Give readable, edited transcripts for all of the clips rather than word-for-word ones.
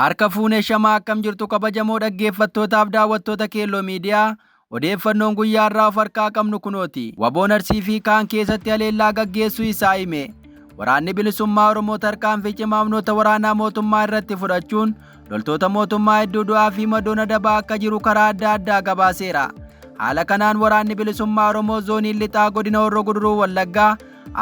Harka fuunee shamaa akkam jirtu kabajamoo dhaggeeffattootaaf daawwattoota Keelloo Miidiyaa. Odeeffannoon guyyaa irraa of harkaa qabnu kunooti. Waboon Arsii fi kaan keessatti haleellaa gaggeessuu isaa hime. Waraanni bilisummaa Oromoo tarkaanfii cimaa humnoota waraanaa mootummaa irratti fudhachuun loltoota mootummaa hedduu du'aa fi madoona dabaa akka jiru karaa adda addaa gabaaseera. Haala kanaan waraanni bilisummaa Oromoo zoonii lixaa godina Horroo Guduruu Wallaggaa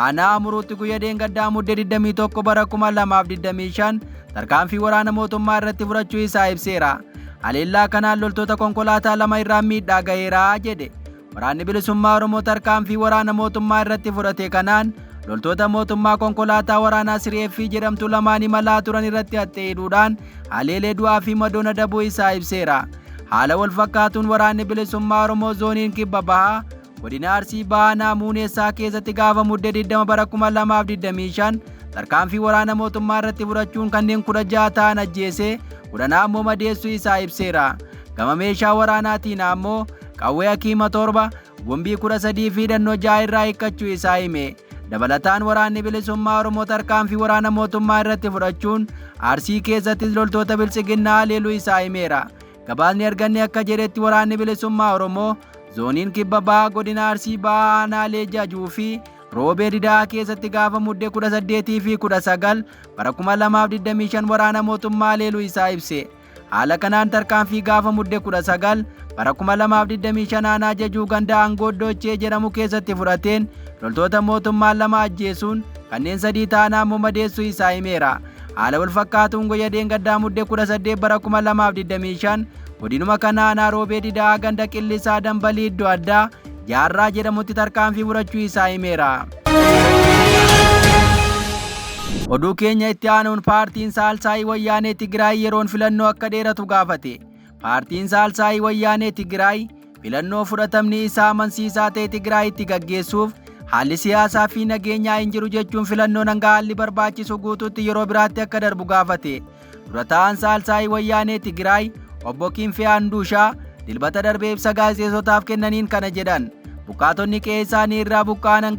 aanaa Amuruutti guyyaa dheengaddaa muddee 21 bara 2025 tarkaanfii waraana mootummaa irratti fudhachuu isaa ibseera. Haleellaa kanaan loltoota konkolaataa lama irraan miidhaa gaheera jedhe. Waraanni bilisummaa Oromoo tarkaanfii waraana mootummaa irratti fudhate kanaan loltoota mootummaa konkolaataa waraanaa Siriyeeffii jedhamtu lamaan imalaa turan irratti hidhuudhaan haleelee du'aa fi madoona dabuu isaa ibseera. Haala wal fakkaatuun waraanni bilisummaa Oromoo zooniin kibba bahaa godina Arsii bahaa Naamuuneessaa keessatti gaafa muddee 20 bara 2025 tarkaanfii waraana mootummaa irratti fudhachuun kanneen 16 ta'an ajjeesee 10 ammoo madeessuu isaa ibseera. Gama meeshaa waraanaatiin ammoo qawwee hakiima 7 gumbii 13 fi hidhannoo 6 irraa hiikkachuu isaa hime. Dabalataan waraanni bilisummaa Oromoo tarkaanfii waraana mootummaa irratti fudhachuun Arsii keessatti loltoota bilisiginnaa haleeluu isaa himeera. Gabaasni arganne akka jedhetti waraanni bilisummaa Oromoo zooniin kibba bahaa godina Arsii bahaa aanaalee Jajuu fi Roobee Didaa keessatti gaafa muddee 18 fi 19 bara 2025 waraana mootummaa haleeluu isaa ibse. Haala kanaan tarkaanfii gaafa muddee 19 bara 2025 aanaa Jajuu ganda Angooddoochee jedhamu keessatti fudhateen loltoota mootummaa 2 ajjeesuun kanneen 3 ta'an ammoo madeessuu isaa himeera. Haala wal fakkaatuun guyyaa dheengaddaa muddee 18 bara 2025 godinuma kana aanaa Roobee Didaa ganda Qillisaa Dambalii iddoo addaa Jaarraa jedhamutti tarkaanfii fudhachuu isaa himeera. Oduu keenya itti aanuun paartiin Saalsaayii Wayyaanee Tigraay yeroon filannoo akka dheeratu gaafate. Paartiin Saalsaayii Wayyaanee Tigraay filannoo fudhatamni isaa amansiisaa ta'e Tigraayitti gaggeessuuf haalli siyaasaa fi nageenyaa hin jiru jechuun filannoon hanga haalli barbaachisu guutuutti yeroo biraatti akka darbu gaafate. Dura ta'aan Saalsaayii Wayyaanee Tigraay obbo Kinfee Handushaa dilbata darbee ibsa gaazexeessotaaf kennaniin kana jedhan. Buqqaatonni qe'ee isaanii irraa buqqa'an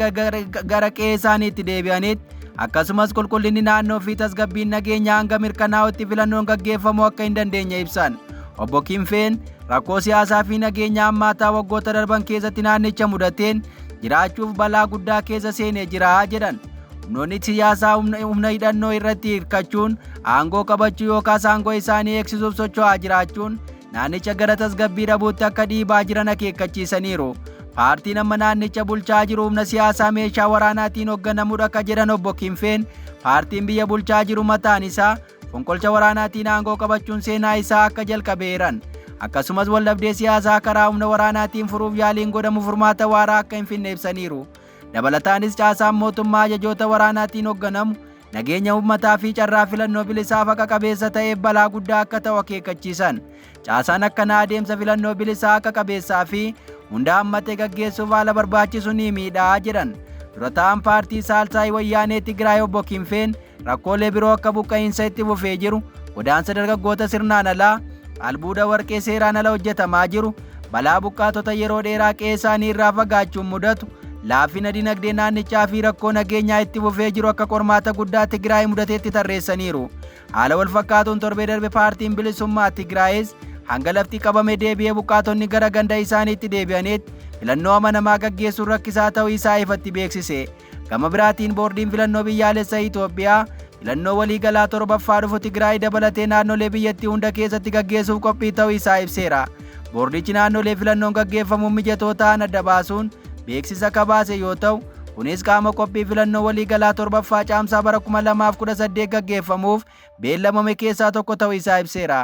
gara qe'ee isaaniitti deebi'anitti akkasumas qulqullinni naannoo fi tasgabbiin nageenyaa hanga mirkanaa'utti filannoon gaggeeffamuu akka hin dandeenye ibsan. Obbo Kinfeen rakkoo siyaasaa fi nageenyaa hammaataa waggoota darban keessatti naannicha mudateen jiraachuuf balaa guddaa keessa seenee jira jedhan. Humnoonni siyaasaa humna hidhannoo irratti hirkachuun aangoo qabachuu yookaas aangoo isaanii eegsisuuf socho'aa jiraachuun naannicha gara tasgabbii dhabuutti akka dhiibaa jiran akeekkachiisaniiru. Paartiin amma naannicha bulchaa jiru humna siyaasaa meeshaa waraanaatiin hoogganamudha akka jedhan obbo Kinfeen paartiin biyya bulchaa jiru mataan isaa fonqolcha waraanaatiin aangoo qabachuun seenaa isaa akka jalqabeeran. Akkasumas waldhabdee siyaasaa karaa humna waraanaatiin furuuf yaaliin godhamu furmaata waaraa akka hin finne ibsaniiru. Dabalataanis caasaan mootummaa ajajoota waraanaatiin hoogganamu nageenya uummataa fi carraa filannoo bilisaa haqa qabeessa ta'eef balaa guddaa akka ta'u akeekkachiisan. Caasaan akkanaa adeemsa filannoo bilisaa haqa qabeessaa fi hunda hammatee gaggeessuuf haala barbaachisu ni miidhaa jedhan. Dura ta'aan paartii Saalsaayii Wayyaanee Tigraay obbo Kinfeen rakkoolee biroo akka buqqa'iinsa itti fufee jiru, godaansa dargaggoota sirnaan alaa, albuuda warqee seeraan ala hojjetamaa jiru, balaa buqqaatota yeroo dheeraa qe'ee isaanii irraa fagaachuun mudatu, laafina dinagdee naannichaa fi rakkoo nageenyaa itti fufee jiru akka qormaata guddaa Tigraay mudateetti tarreessaniiru. Haala wal fakkaatuun torbee darbe paartiin bilisummaa Tigraayis hanga lafti qabame deebi'ee buqqaatonni gara ganda isaaniitti deebi'anitti filannoo amanamaa gaggeessuun rakkisaa ta'uu isaa ifatti beeksise. Gama biraatiin boordiin filannoo biyyaalessaa Itoophiyaa filannoo waliigalaa 7ffaa dhufu Tigraay dabalatee naannolee biyyattii hunda keessatti gaggeessuuf qophii ta'uu isaa ibseera. Boordichi naannolee filannoon gaggeeffamuun mijatoo ta'an adda baasuun beeksisa kabaase yoo ta'u, kunis qaama qophii filannoo waliigalaa 7ffaa caamsaa bara 2018 gaggeeffamuuf beellamame keessaa tokko ta'uu isaa ibseera.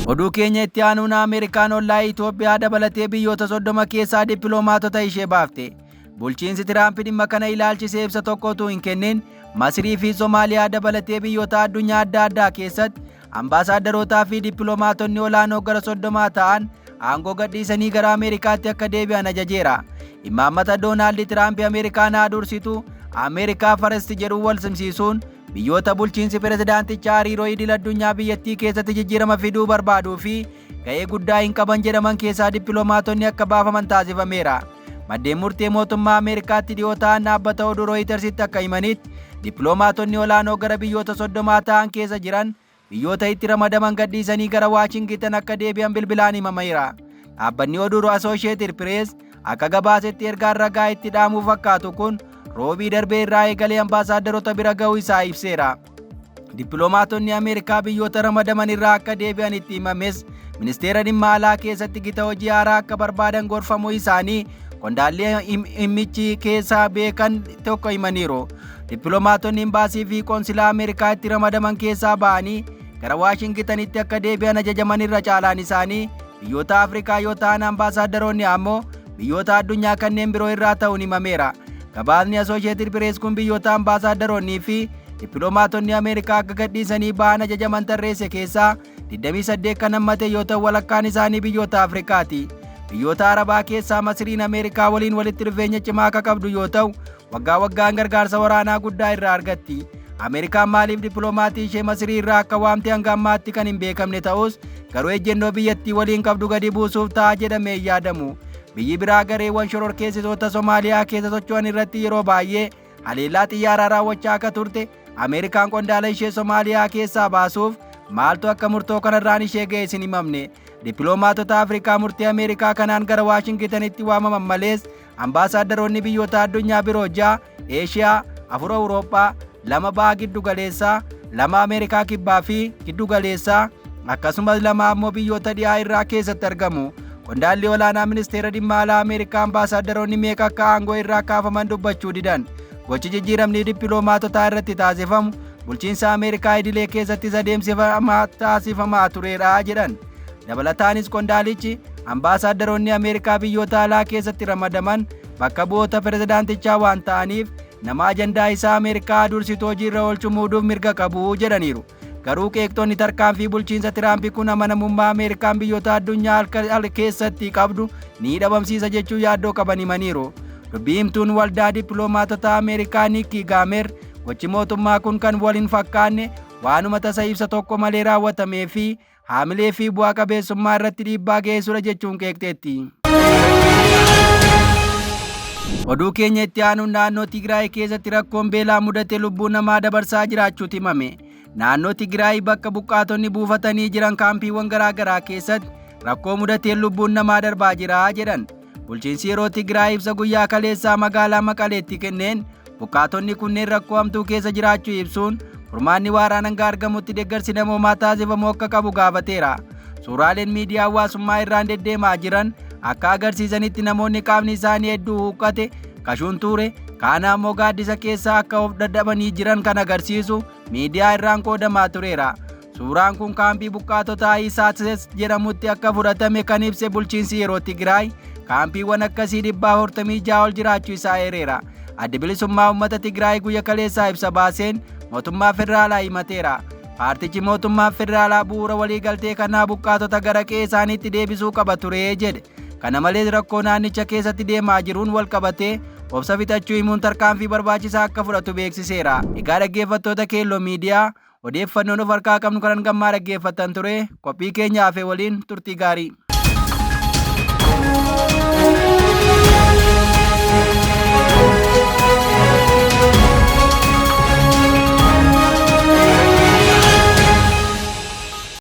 Oduu keenya itti aanuun Ameerikaan ollaa Itoophiyaa dabalatee biyyoota 30 keessaa dippiloomaatota ishee baafte. Bulchiinsi Tiraamp dhimma kana ilaalchisee ibsa tokko utuu hin kennin Masirii fi Somaaliyaa dabalatee biyyoota addunyaa adda addaa keessatti ambaasaadarootaa fi dippiloomaatonni olaanoo gara 30 ta'an aangoo gadhiisanii gara Ameerikaatti akka deebi'an ajajeera. Imaammata Doonaald Tiraamp Ameerikaan dursitu Ameerikaa First jedhu wal simsiisuun biyyoota bulchiinsi pirezidaantichaa hariiroo idil addunyaa biyyattii keessatti jijjiirama fiduu barbaaduu fi ga'ee guddaa hin qaban jedhaman keessaa dippiloomaatonni akka baafaman taasifameera. Maddeen murtee mootummaa Ameerikaatti dhiyoo ta'an dhaabbata oduu Rooyitersitti akka himanitti dippiloomaatonni olaanoo gara biyyoota 30 ta'an keessa jiran biyyoota itti ramadaman gadhiisanii gara Waashingitan akka deebi'an bilbilaan himameera. Dhaabbanni oduu Associated Press akka gabaasetti ergaan ragaa itti dhaamuu fakkaatu kun roobii darbee irraa eegalee ambaasaadarota bira ga'uu isaa ibseera. Dippiloomaatonni Ameerikaa biyyoota ramadaman irraa akka deebi'an itti himames ministeera dhimma alaa keessatti gita hojii haaraa akka barbaadan gorfamuu isaanii qondaallee himmichi keessaa beekan tokko himaniiru. Dippiloomaatonni imbaasii fi qoonsilaa Ameerikaa itti ramadaman keessaa ba'anii gara Waashingitanitti akka deebi'an ajajaman irra caalaan isaanii biyyoota Afrikaa yoo ta'an ambaasaadaronni ammoo biyyoota addunyaa kanneen biroo irraa ta'uun himameera. Gabaasni Associated Press kun biyyoota ambaasaadaronnii fi dippiloomaatonni Ameerikaa akka gadhiisanii ba'an ajajaman tarreesse keessaa 28 kan hammate yoo ta'u walakkaan isaanii biyyoota Afrikaati. Biyyoota Arabaa keessaa Masriin Ameerikaa waliin walitti dhufeenya cimaa akka qabdu yoo ta'u waggaa waggaan gargaarsa waraanaa guddaa irraa argatti. Ameerikaan maaliif dippiloomaatii ishee Masrii irraa akka waamte hanga ammaatti kan hin beekamne ta'us garuu ejjennoo biyyattii waliin qabdu gadi buusuuf ta'a jedhamee yaadamu. Biyyi biraa gareewwan shororkeessitoota Somaaliyaa keessa socho'an irratti yeroo baay'ee haleellaa xiyyaaraa raawwachaa akka turte Ameerikaan qondaala ishee Somaaliyaa keessaa baasuuf maaltu akka murtoo kanarraan ishee ga'e hin himamne. Dippiloomaatota Afrikaa murtii Ameerikaa kanaan gara Waashingitanitti waamaman malees ambaasaadaronni biyyoota addunyaa biroo 6 Eeshiyaa, 4 Awurooppaa, 2 baha giddu galeessaa, 2 Ameerikaa kibbaa fi giddu galeessaa akkasumas 2 ammoo biyyoota dhiyaa irraa keessatti argamu. Qondaalli olaanaa ministeera dhimma alaa Ameerikaa ambaasaadaronni meeqa akka aangoo irraa kaafaman dubbachuu didan. Gochi jijjiiramni dippiloomaatotaa irratti taasifamu bulchiinsa Ameerikaa idilee keessatti adeemsifamaa taasifamaa tureedha jedhan. Dabalataanis qondaalichi ambaasaadaronni Ameerikaa biyyoota alaa keessatti ramadaman bakka bu'oota pirezidaantichaa waan ta'aniif nama ajandaa isaa Ameerikaa dursituu hojiirra oolchuu muuduuf mirga qabu jedhaniiru. Garuu qeeqxoonni tarkaanfii bulchiinsa Tiraamp kun amanamummaa Ameerikaan biyyoota addunyaa keessatti qabdu ni dhabamsiisa jechuun yaaddoo qaban himaniiru. Dubbii himtuun waldaa dippiloomaatota Ameerikaa Nikki Gaamer gochi mootummaa kun kan waliin fakkaanne waanuma tasa ibsa tokko malee raawwatamee fi haamilee fi bu'aa qabeessummaa irratti dhiibbaa geessudha jechuun qeeqxeetti. Oduu keenya itti aanuun naannoo Tigraay keessatti rakkoon beelaa mudatee lubbuu namaa dabarsaa jiraachuutu himame. Naannoo Tigraay bakka buqqaatonni buufatanii jiran kaampiiwwan garaagaraa keessatti rakkoo mudatee lubbuun namaa darbaa jira jedhan. Bulchiinsi yeroo Tigraay ibsa guyyaa kaleessaa magaalaa Maqaleetti kenneen buqqaatonni kunneen rakkoo hamtuu keessa jiraachuu ibsuun furmaanni waaraan hanga argamutti deeggarsi namoomaa taasifamu akka qabu gaafateera. Suuraaleen miidiyaa hawaasummaa irraan deddeemaa jiran akka agarsiisanitti namoonni qaamni isaanii hedduu huqqate kashuun ture kaana ammoo gaaddisa keessaa akka of dadhabanii jiran kan agarsiisu miidiyaa irraan qoodamaa tureera. Suuraan kun kaampii buqqaatotaa Isaases jedhamutti akka fudhatame kan ibse bulchiinsi yeroo Tigraay kaampiiwwan akkasii 446 ol jiraachuu isaa eereera. Adda bilisummaa uummata Tigraay guyya kaleessaa ibsa baaseen mootummaa federaalaa himateera. Paartichi mootummaa federaalaa bu'uura waliigaltee kanaa buqqaatota gara qe'ee isaaniitti deebisuu qaba ture jedhe. Kana malees rakkoo naannicha keessatti deemaa jiruun wal qabatee obsa fixachuu himuun tarkaanfii barbaachisaa akka fudhatu beeksiseera. Egaa dhaggeeffattoota Keelloo Miidiyaa odeeffannoon of harkaa qabnu kanan gammaa dhaggeeffattan ture qophii keenya hafe waliin turtii gaarii.